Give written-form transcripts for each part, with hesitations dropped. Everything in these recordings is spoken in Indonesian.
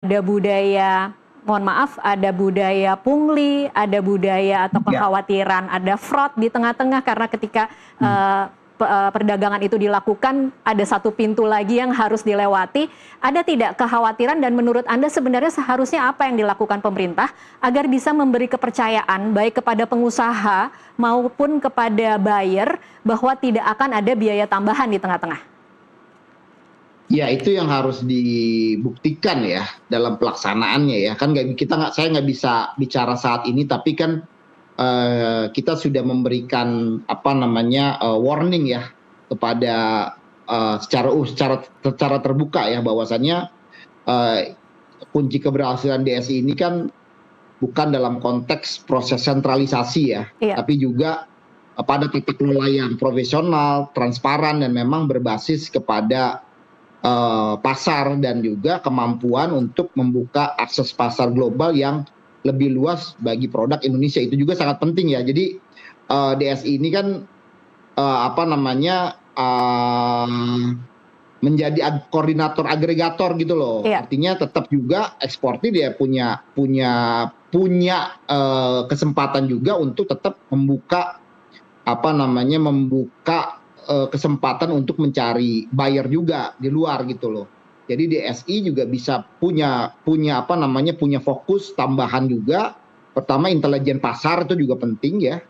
ada budaya, mohon maaf, ada budaya pungli, ada budaya atau Ya. kekhawatiran ada fraud di tengah-tengah karena ketika perdagangan itu dilakukan ada satu pintu lagi yang harus dilewati. Ada tidak kekhawatiran dan menurut Anda sebenarnya seharusnya apa yang dilakukan pemerintah agar bisa memberi kepercayaan baik kepada pengusaha maupun kepada buyer bahwa tidak akan ada biaya tambahan di tengah-tengah? Ya, itu yang harus dibuktikan ya dalam pelaksanaannya ya. Kan saya nggak bisa bicara saat ini, tapi kan kita sudah memberikan warning ya kepada secara terbuka ya, bahwasannya kunci keberhasilan DSI ini kan bukan dalam konteks proses sentralisasi ya, Iya. tapi juga pada tata kelola yang profesional, transparan, dan memang berbasis kepada pasar dan juga kemampuan untuk membuka akses pasar global yang lebih luas bagi produk Indonesia. Itu juga sangat penting ya. Jadi DSI ini kan menjadi koordinator agregator gitu loh. Iya. Artinya tetap juga eksportir dia punya kesempatan juga untuk tetap membuka kesempatan untuk mencari buyer juga di luar gitu loh. Jadi DSI juga bisa punya fokus tambahan juga. Pertama, intelijen pasar itu juga penting ya.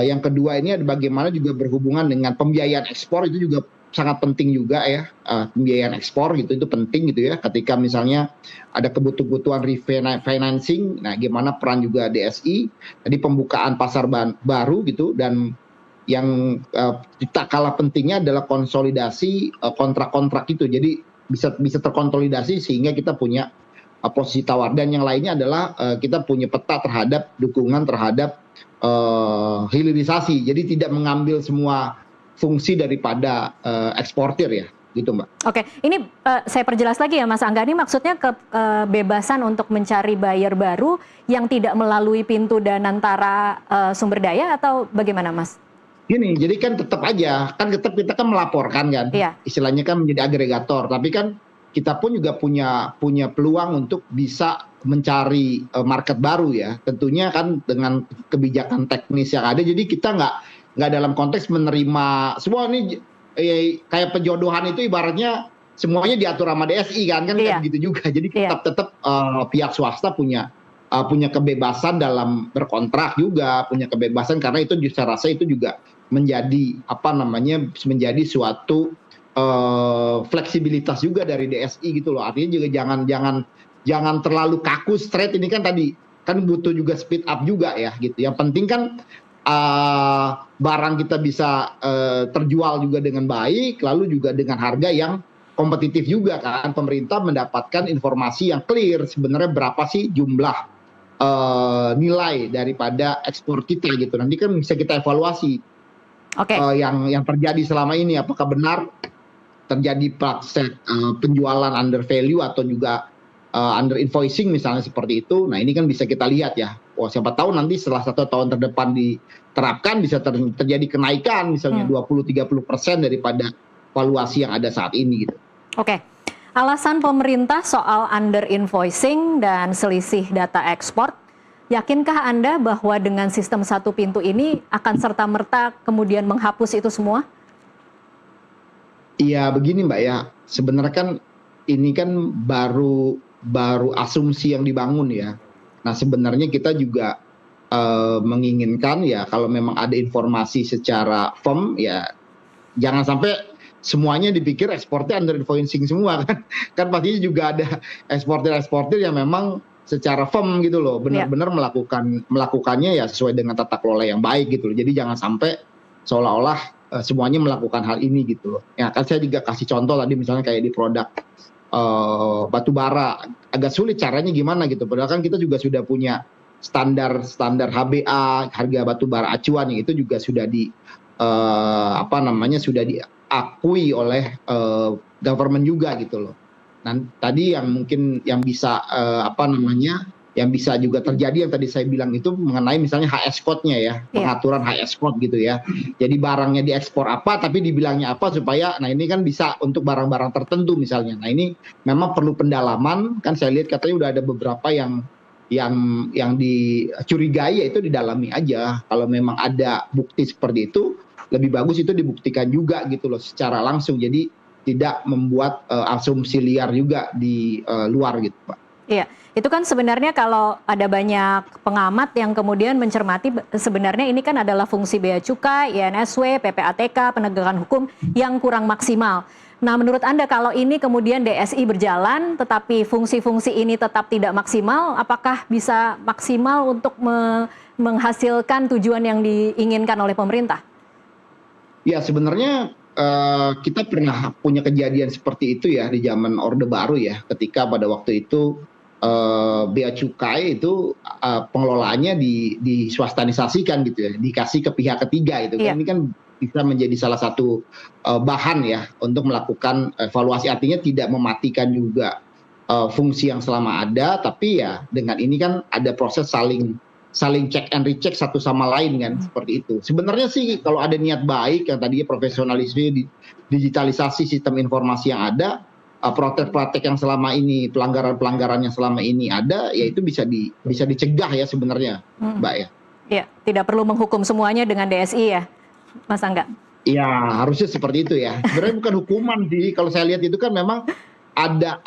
Yang kedua ini ada bagaimana juga berhubungan dengan pembiayaan ekspor, itu juga sangat penting juga ya. Pembiayaan ekspor gitu itu penting gitu ya. Ketika misalnya ada kebutuhan refinancing, nah gimana peran juga DSI. Tadi pembukaan pasar baru gitu, dan yang tak kalah pentingnya adalah konsolidasi kontrak-kontrak itu. Jadi bisa terkonsolidasi sehingga kita punya posisi tawar. Dan yang lainnya adalah kita punya peta terhadap dukungan terhadap hilirisasi. Jadi tidak mengambil semua fungsi daripada eksportir ya, gitu Mbak. Oke, ini saya perjelas lagi ya Mas Angga, ini maksudnya kebebasan untuk mencari buyer baru yang tidak melalui pintu dan antara sumber daya atau bagaimana Mas? Gini, jadi kan tetap kita kan melaporkan kan, Iya. Istilahnya kan menjadi agregator, tapi kan kita pun juga punya peluang untuk bisa mencari market baru ya, tentunya kan dengan kebijakan teknis yang ada. Jadi kita nggak dalam konteks menerima semua ini kayak penjodohan itu ibaratnya semuanya diatur sama DSI kan Iya. gitu juga. Jadi tetap pihak swasta punya kebebasan dalam berkontrak juga, punya kebebasan, karena itu saya rasa itu juga menjadi menjadi suatu fleksibilitas juga dari DSI gitu loh. Artinya juga jangan terlalu kaku straight. Ini kan tadi kan butuh juga speed up juga ya gitu. Yang penting kan barang kita bisa terjual juga dengan baik, lalu juga dengan harga yang kompetitif juga kan. Pemerintah mendapatkan informasi yang clear sebenarnya berapa sih jumlah nilai daripada ekspor kita gitu. Nanti kan bisa kita evaluasi yang terjadi selama ini, apakah benar terjadi praktek penjualan under value atau juga under invoicing misalnya seperti itu. Nah ini kan bisa kita lihat ya. Siapa tahu nanti setelah 1 tahun terdepan diterapkan bisa terjadi kenaikan misalnya 20-30% daripada valuasi yang ada saat ini gitu. Oke. Alasan pemerintah soal under invoicing dan selisih data ekspor, yakinkah Anda bahwa dengan sistem satu pintu ini akan serta-merta kemudian menghapus itu semua? Iya begini Mbak ya, sebenarnya kan ini kan baru asumsi yang dibangun ya. Nah sebenarnya kita juga menginginkan ya kalau memang ada informasi secara firm ya, jangan sampai semuanya dipikir ekspornya under invoicing semua kan. Kan pastinya juga ada eksportir yang memang secara firm gitu loh, benar-benar melakukannya ya sesuai dengan tata kelola yang baik gitu loh. Jadi jangan sampai seolah-olah semuanya melakukan hal ini gitu loh. Ya kan saya juga kasih contoh tadi misalnya kayak di produk batu bara, agak sulit caranya gimana gitu. Padahal kan kita juga sudah punya standar HBA, harga batu bara acuan, yang itu juga sudah sudah diakui oleh government juga gitu loh. Nah tadi yang mungkin yang bisa Yang bisa juga terjadi yang tadi saya bilang itu mengenai misalnya HS code-nya ya, pengaturan HS code gitu ya. Jadi barangnya diekspor apa tapi dibilangnya apa supaya, nah ini kan bisa untuk barang-barang tertentu misalnya. Nah ini memang perlu pendalaman, kan saya lihat katanya udah ada beberapa yang dicurigai ya itu didalami aja. Kalau memang ada bukti seperti itu, lebih bagus itu dibuktikan juga gitu loh secara langsung. Jadi tidak membuat asumsi liar juga di luar gitu Pak. Iya, itu kan sebenarnya kalau ada banyak pengamat yang kemudian mencermati sebenarnya ini kan adalah fungsi Bea Cukai, INSW, PPATK, penegakan hukum yang kurang maksimal. Nah, menurut Anda kalau ini kemudian DSI berjalan tetapi fungsi-fungsi ini tetap tidak maksimal, apakah bisa maksimal untuk menghasilkan tujuan yang diinginkan oleh pemerintah? Ya, sebenarnya kita pernah punya kejadian seperti itu ya di zaman Orde Baru ya, ketika pada waktu itu Bea Cukai itu pengelolaannya diswastanisasikan gitu ya, dikasih ke pihak ketiga itu kan. Ini kan bisa menjadi salah satu bahan ya untuk melakukan evaluasi, artinya tidak mematikan juga fungsi yang selama ada, tapi ya dengan ini kan ada proses saling check and recheck satu sama lain kan, seperti itu. Sebenarnya sih kalau ada niat baik yang tadinya profesionalisme, digitalisasi sistem informasi yang ada, praktek-praktek yang selama ini, pelanggaran-pelanggaran yang selama ini ada, ya itu bisa dicegah ya sebenarnya, Mbak ya. Iya, tidak perlu menghukum semuanya dengan DSI ya, Mas Angga? Ya, harusnya seperti itu ya. Sebenarnya bukan hukuman sih, kalau saya lihat itu kan memang ada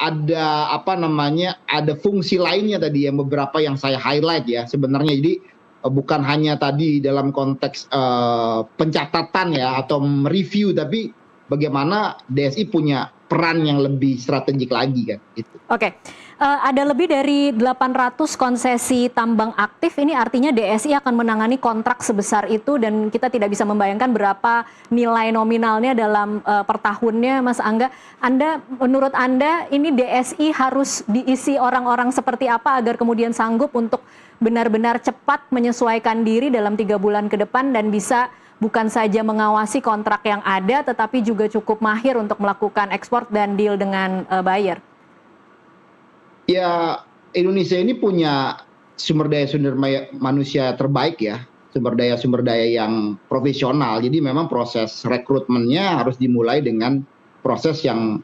fungsi lainnya tadi yang beberapa yang saya highlight ya sebenarnya. Jadi bukan hanya tadi dalam konteks pencatatan ya atau mereview, tapi bagaimana DSI punya peran yang lebih strategik lagi kan gitu. Oke. Ada lebih dari 800 konsesi tambang aktif, ini artinya DSI akan menangani kontrak sebesar itu dan kita tidak bisa membayangkan berapa nilai nominalnya dalam per tahunnya, Mas Angga. Menurut Anda ini DSI harus diisi orang-orang seperti apa agar kemudian sanggup untuk benar-benar cepat menyesuaikan diri dalam 3 bulan ke depan dan bisa bukan saja mengawasi kontrak yang ada, tetapi juga cukup mahir untuk melakukan ekspor dan deal dengan buyer? Ya, Indonesia ini punya sumber daya manusia terbaik ya, sumber daya yang profesional. Jadi memang proses rekrutmennya harus dimulai dengan proses yang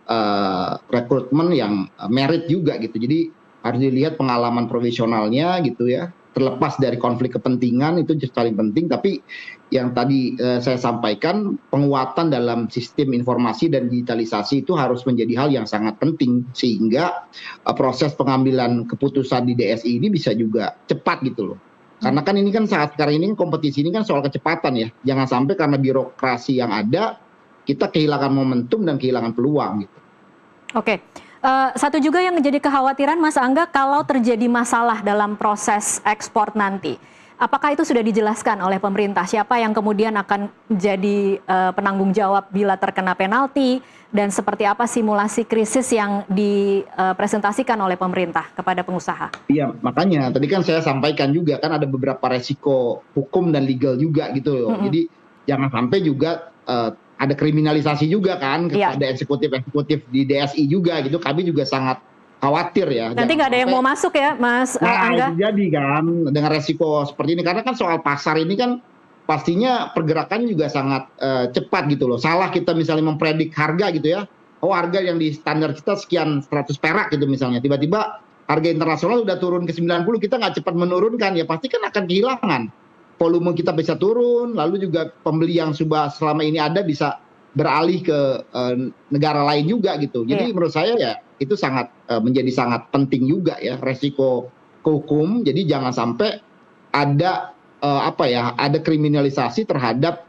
rekrutmen yang merit juga gitu. Jadi harus dilihat pengalaman profesionalnya gitu ya. Terlepas dari konflik kepentingan itu paling penting, tapi yang tadi saya sampaikan, penguatan dalam sistem informasi dan digitalisasi itu harus menjadi hal yang sangat penting sehingga proses pengambilan keputusan di DSI ini bisa juga cepat gitu loh. Karena kan ini kan saat sekarang ini kompetisi ini kan soal kecepatan ya. Jangan sampai karena birokrasi yang ada kita kehilangan momentum dan kehilangan peluang gitu. Oke. Satu juga yang menjadi kekhawatiran Mas Angga, kalau terjadi masalah dalam proses ekspor nanti, apakah itu sudah dijelaskan oleh pemerintah? Siapa yang kemudian akan menjadi penanggung jawab bila terkena penalti, dan seperti apa simulasi krisis yang dipresentasikan oleh pemerintah kepada pengusaha? Iya, makanya tadi kan saya sampaikan juga kan ada beberapa resiko hukum dan legal juga gitu loh. Jadi jangan sampai juga ada kriminalisasi juga kan kepada eksekutif di DSI juga gitu. Kami juga sangat khawatir ya. Nanti nggak ada yang mau masuk ya, Mas Angga? Itu jadi kan dengan resiko seperti ini. Karena kan soal pasar ini kan pastinya pergerakannya juga sangat cepat gitu loh. Salah kita misalnya mempredik harga gitu ya. Oh, harga yang di standar kita sekian 100 perak gitu misalnya. Tiba-tiba harga internasional udah turun ke 90, kita nggak cepat menurunkan ya pasti kan akan kehilangan. Volume kita bisa turun, lalu juga pembeli yang sudah selama ini ada bisa beralih ke negara lain juga gitu. Jadi menurut saya ya itu menjadi sangat penting juga ya resiko hukum. Jadi jangan sampai ada ada kriminalisasi terhadap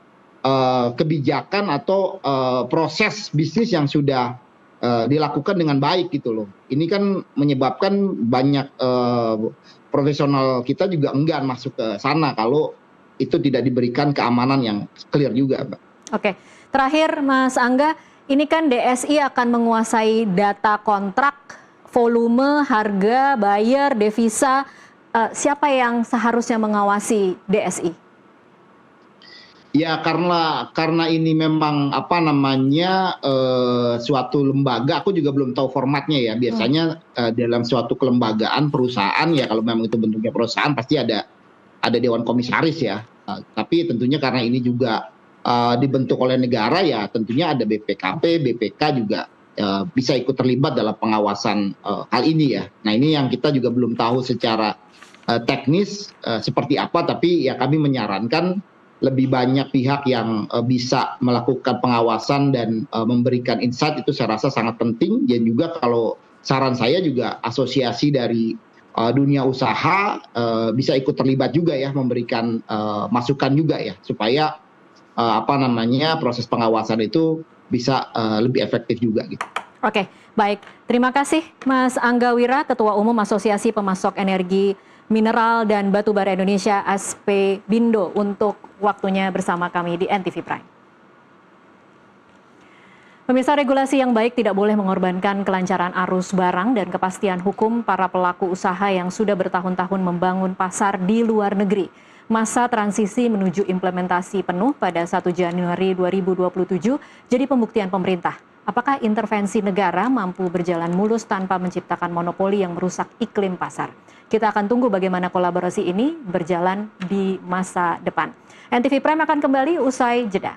kebijakan atau proses bisnis yang sudah dilakukan dengan baik gitu loh. Ini kan menyebabkan banyak profesional kita juga enggan masuk ke sana kalau itu tidak diberikan keamanan yang clear juga, Mbak. Oke, terakhir Mas Angga, ini kan DSI akan menguasai data kontrak, volume, harga, buyer, devisa. Siapa yang seharusnya mengawasi DSI? Ya karena ini memang apa namanya suatu lembaga, aku juga belum tahu formatnya ya. Biasanya dalam suatu kelembagaan perusahaan ya kalau memang itu bentuknya perusahaan pasti ada dewan komisaris ya. Tapi tentunya karena ini juga dibentuk oleh negara ya tentunya ada BPKP, BPK juga bisa ikut terlibat dalam pengawasan hal ini ya. Nah ini yang kita juga belum tahu secara teknis seperti apa, tapi ya kami menyarankan lebih banyak pihak yang bisa melakukan pengawasan dan memberikan insight itu saya rasa sangat penting. Dan juga kalau saran saya juga asosiasi dari dunia usaha bisa ikut terlibat juga ya, memberikan masukan juga ya supaya apa namanya proses pengawasan itu bisa lebih efektif juga gitu. Oke, baik. Terima kasih Mas Angga Wira, Ketua Umum Asosiasi Pemasok Energi Mineral dan Batubara Indonesia ASPBindo untuk waktunya bersama kami di NTV Prime. Pemirsa, regulasi yang baik tidak boleh mengorbankan kelancaran arus barang dan kepastian hukum para pelaku usaha yang sudah bertahun-tahun membangun pasar di luar negeri. Masa transisi menuju implementasi penuh pada 1 Januari 2027 jadi pembuktian pemerintah. Apakah intervensi negara mampu berjalan mulus tanpa menciptakan monopoli yang merusak iklim pasar? Kita akan tunggu bagaimana kolaborasi ini berjalan di masa depan. NTV Prime akan kembali usai jeda.